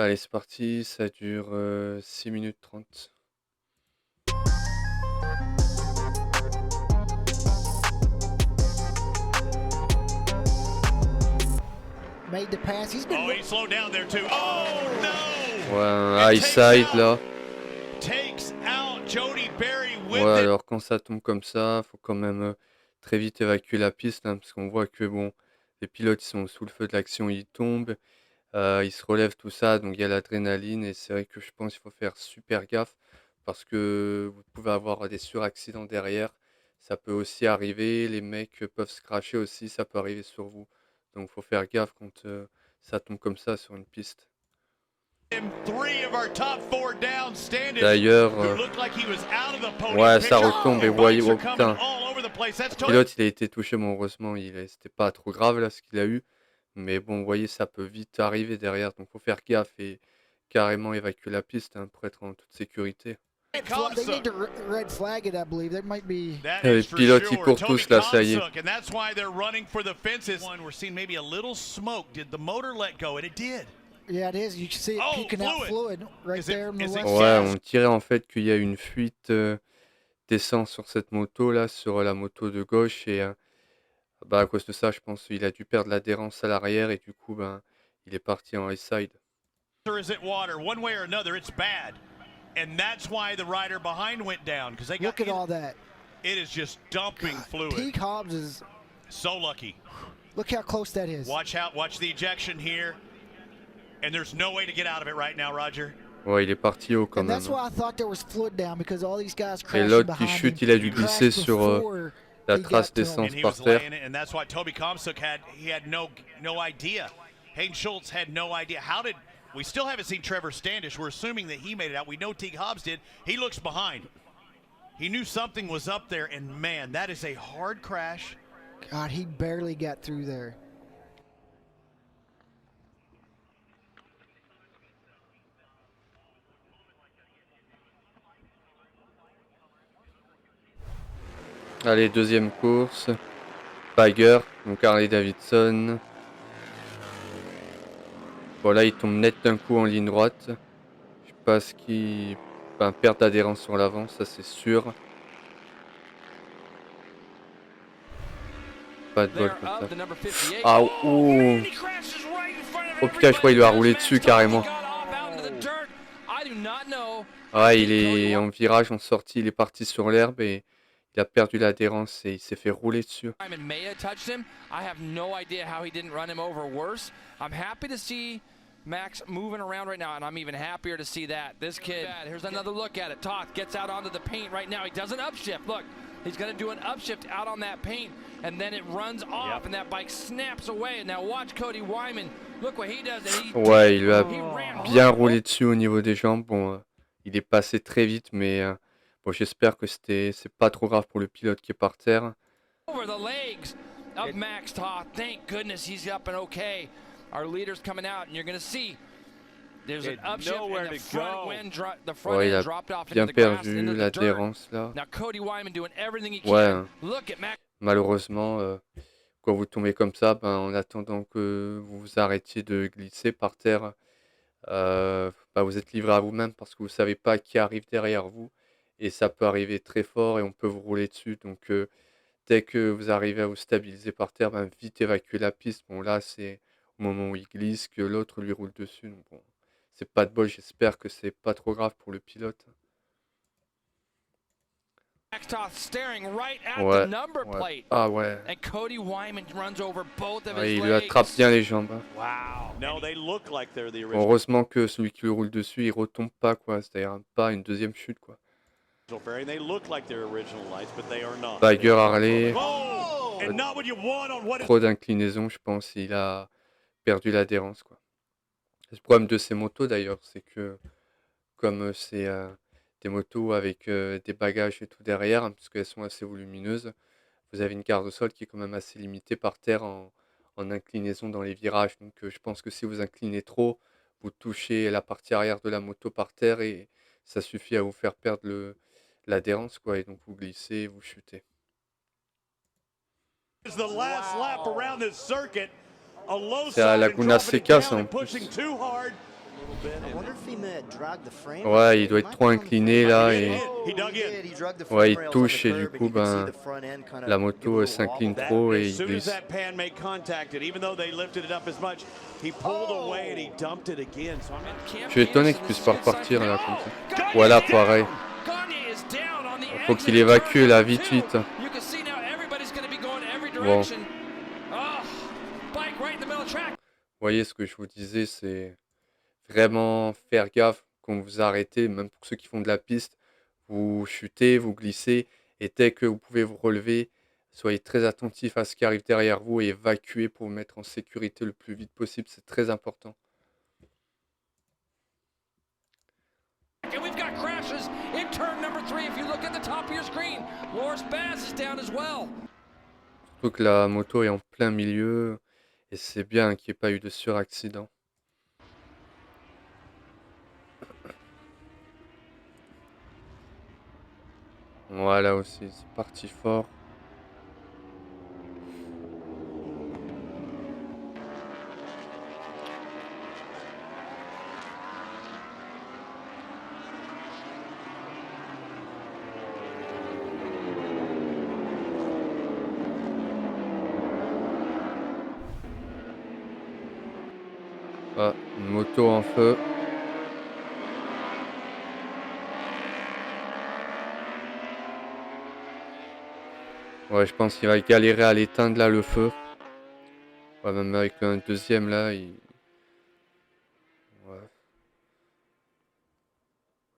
Allez, c'est parti, ça dure 6 minutes 30. Made the pass. He's been. Oh, he slowed down there too. Oh no! Ouais, un high side là. Takes out Jody Berry with Ouais, it. alors quand ça tombe comme ça, faut quand même très vite évacuer la piste, hein, parce qu'on voit que bon, les pilotes ils sont sous le feu de l'action, ils tombent, ils se relèvent tout ça, donc il y a l'adrénaline et c'est vrai que je pense qu'il faut faire super gaffe parce que vous pouvez avoir des suraccidents derrière. Ça peut aussi arriver, les mecs peuvent se crasher aussi, ça peut arriver sur vous. Donc faut faire gaffe quand ça tombe comme ça sur une piste. D'ailleurs, ouais, ça retombe et voyez, oh putain, le pilote il a été touché, mais heureusement c'était pas trop grave là ce qu'il a eu. Mais bon, vous voyez, ça peut vite arriver derrière, donc faut faire gaffe et carrément évacuer la piste, hein, pour être en toute sécurité. They need to red flag it, I believe. There might be. Les pilotes ils courent tous là, ça y est. And that's why they're running for the fences. We're seeing maybe a little smoke. Did the motor let go? And it did. Yeah, it is. You can see it peeking out fluid right there on the left. Ouais, on dirait en fait qu'il y a une fuite d'essence sur cette moto là, sur la moto de gauche et bah à cause de ça, je pense qu'il a dû perdre l'adhérence à l'arrière et du coup ben il est parti en high side. Is it water? One way or another, it's bad. And that's why the rider behind went down because they got. Look at all that. It is just dumping fluid. Teague Hobbs is so lucky. Look how close that is. Watch the ejection here. And there's no way to get out of it right now, Roger. Ouais, il est parti haut quand And même. that's why I thought there was fluid down because all these guys Et crashing l'autre qui behind chute, him. il a dû He crashed glisser sur before la he trace got to him. d'essence And he par was terre. laying it, and that's why Toby Comstock had no idea. Hayden Schultz had no idea. We still haven't seen Trevor Standish. We're assuming that he made it out. We know Teague Hobbs did. He looks behind. He knew something was up there, and man, that is a hard crash. God, he barely got through there. Allez, deuxième course. Bagger, donc Harley Davidson. Bon là il tombe net d'un coup en ligne droite. Je sais pas ce qui... Enfin, perte d'adhérence sur l'avant, ça c'est sûr. Pas de bol comme ça. Ah ouh. Oh putain, je crois qu'il lui a roulé dessus carrément. Ouais, il est en virage, en sortie, il est parti sur l'herbe et il a perdu l'adhérence et il s'est fait rouler dessus. Max moving around right now, and I'm even happier to see that. This kid, here's another look at it. Toth gets out onto the paint right now. He does an upshift. Look, he's going to do an upshift out on that paint, and then it runs off, and that bike snaps away. And now watch Cody Wyman. Look what he does. Ouais, il lui a bien roulé dessus au niveau des jambes. Bon, il est passé très vite, mais bon, j'espère que c'est pas trop grave pour le pilote qui est par terre. Over the legs of Max Toth. Thank goodness he's up and okay. Our leader's coming out, and you're going to see there's an upshift and the front end dropped off into the grass, into the dirt. Now Cody Wyman doing everything he can. Look at Max. Malheureusement, quand vous tombez comme ça, ben, en attendant que vous vous arrêtiez de glisser par terre, ben, vous êtes livré à vous-même parce que vous savez pas qui arrive derrière vous et ça peut arriver très fort et on peut vous rouler dessus. Donc dès que vous arrivez à vous stabiliser par terre, ben, vite évacuer la piste. Bon là c'est au moment où il glisse, que l'autre lui roule dessus. Donc bon, c'est pas de bol, j'espère que c'est pas trop grave pour le pilote. Ouais, ouais. Ah ouais. Ouais, il lui attrape bien les jambes. Hein. Heureusement que celui qui lui roule dessus, il retombe pas, quoi. C'est-à-dire pas une deuxième chute, quoi. Bagger Harley. Trop d'inclinaison, je pense. Il a perdu l'adhérence, quoi. Le problème de ces motos d'ailleurs, c'est que comme c'est des motos avec des bagages et tout derrière, hein, parce qu'elles sont assez volumineuses, vous avez une garde au sol qui est quand même assez limitée par terre en inclinaison dans les virages. Donc je pense que si vous inclinez trop, vous touchez la partie arrière de la moto par terre et ça suffit à vous faire perdre l'adhérence, quoi, et donc vous glissez, vous chutez. C'est à Laguna Seca, ça en plus. Ouais, il doit être trop incliné là et He dug in. ouais, il touche et du coup, ben, la moto s'incline That, trop et as il soon as glisse. that pan make contact, and even though they lifted it up as much, he pulled away and he dumped it again. So I'm not Je suis étonné qu'il puisse pas repartir là comme ça. Voilà, pareil. Faut qu'il évacue là, vite, vite. Bon. Vous voyez ce que je vous disais, c'est vraiment faire gaffe quand vous arrêtez, même pour ceux qui font de la piste. Vous chutez, vous glissez, et dès que vous pouvez vous relever, soyez très attentif à ce qui arrive derrière vous et évacuez pour vous mettre en sécurité le plus vite possible. C'est très important. And we've got crashes in turn number 3. If you look at the top of your screen, Loris Bass is down as well. Surtout que la moto est en plein milieu, et c'est bien qu'il n'y ait pas eu de suraccident. Voilà aussi, c'est parti fort. Ah, une moto en feu. Ouais, je pense qu'il va galérer à l'éteindre là le feu. Ouais, même avec un deuxième là, il... Ouais.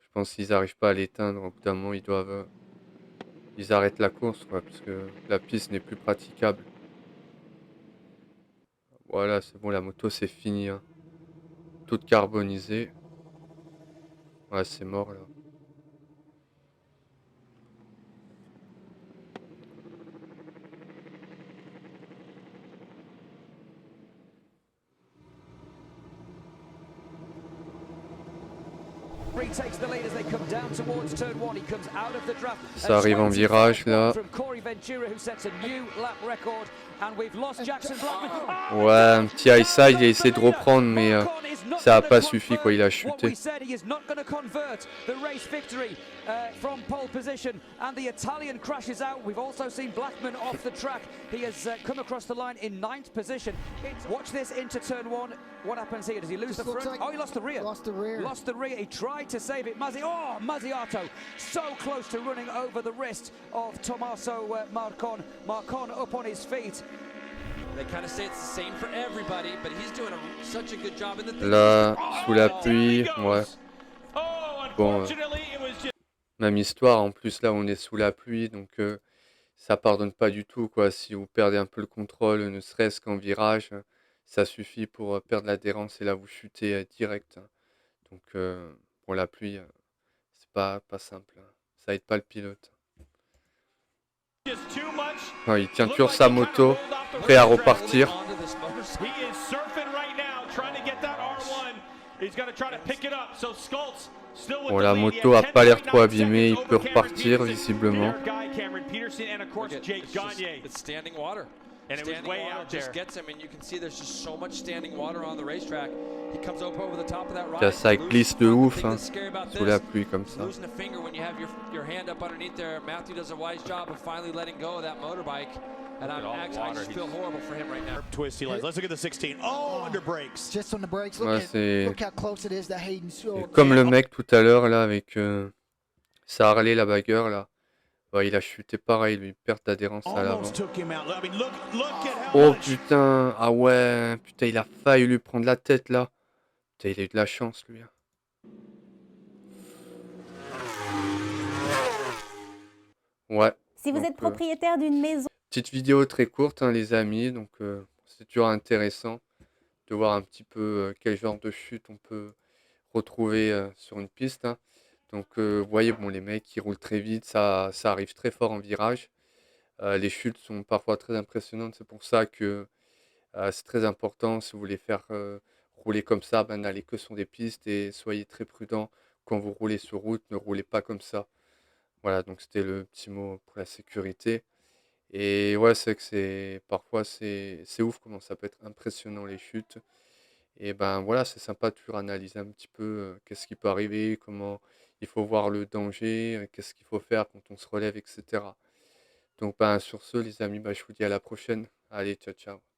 Je pense qu'ils n'arrivent pas à l'éteindre. Au bout d'un moment, ils doivent... Ils arrêtent la course, quoi, parce que la piste n'est plus praticable. Voilà, c'est bon, la moto c'est fini, hein. Toute carbonisée. Ouais, c'est mort là. Ça arrive en virage là. Ouais, un petit high side, il a essayé de reprendre, mais ça n'a pas suffi, quoi, il a chuté. From pole position, and the Italian crashes out. We've also seen Blackman off the track. He has come across the line in 9th position. Watch this into turn 1. What happens here? Does he lose the front? Like Oh, he lost the rear. Lost the rear. Lost the rear. He tried to save it. Mazziato, so close to running over the wrist of Tommaso Marcon. Marcon up on his feet. They kind of say it's the same for everybody, but he's doing such a good job in the Là, sous la pluie, ouais. Bon, même histoire, en plus là on est sous la pluie, donc ça pardonne pas du tout, quoi. Si vous perdez un peu le contrôle, ne serait-ce qu'en virage, ça suffit pour perdre l'adhérence et là vous chutez direct. Donc pour la pluie, c'est pas simple, hein. Ça aide pas le pilote. Non, il tient toujours sa moto, prêt à repartir. Bon, la moto a pas l'air trop abîmée, il peut repartir visiblement. Standing water just gets him, and you can see there's just so much standing water on the racetrack. He comes up over the top of that ride. Ça glisse de ouf, hein, sous la pluie comme ça. Losing a finger when you have your hand up underneath there. Matthew does a wise job of finally letting go of that motorbike. And I just feel horrible for him right now. Twist he lets. Let's look at the 16. Oh, under brakes. Just on the brakes. Ouais, Look how close it is to Hayden. comme le mec tout à l'heure là avec sa Harley, la bagueur là. Ouais, il a chuté pareil, lui, perte d'adhérence à l'avant. Oh putain, ah ouais, putain, il a failli lui prendre la tête là. Putain, il a eu de la chance lui. Ouais. Si vous êtes propriétaire d'une maison... Petite vidéo très courte, hein, les amis, donc c'est toujours intéressant de voir un petit peu quel genre de chute on peut retrouver sur une piste, hein. Donc vous voyez, bon, les mecs qui roulent très vite, ça arrive très fort en virage. Les chutes sont parfois très impressionnantes, c'est pour ça que c'est très important, si vous voulez faire rouler comme ça, ben, n'allez que sur des pistes et soyez très prudent quand vous roulez sur route, ne roulez pas comme ça. Voilà, donc c'était le petit mot pour la sécurité. Et ouais, c'est que parfois c'est ouf comment ça peut être impressionnant les chutes. Et ben voilà, c'est sympa de toujours analyser un petit peu qu'est-ce qui peut arriver, comment il faut voir le danger, qu'est-ce qu'il faut faire quand on se relève, etc. Donc ben sur ce, les amis, bah, je vous dis à la prochaine. Allez, ciao, ciao.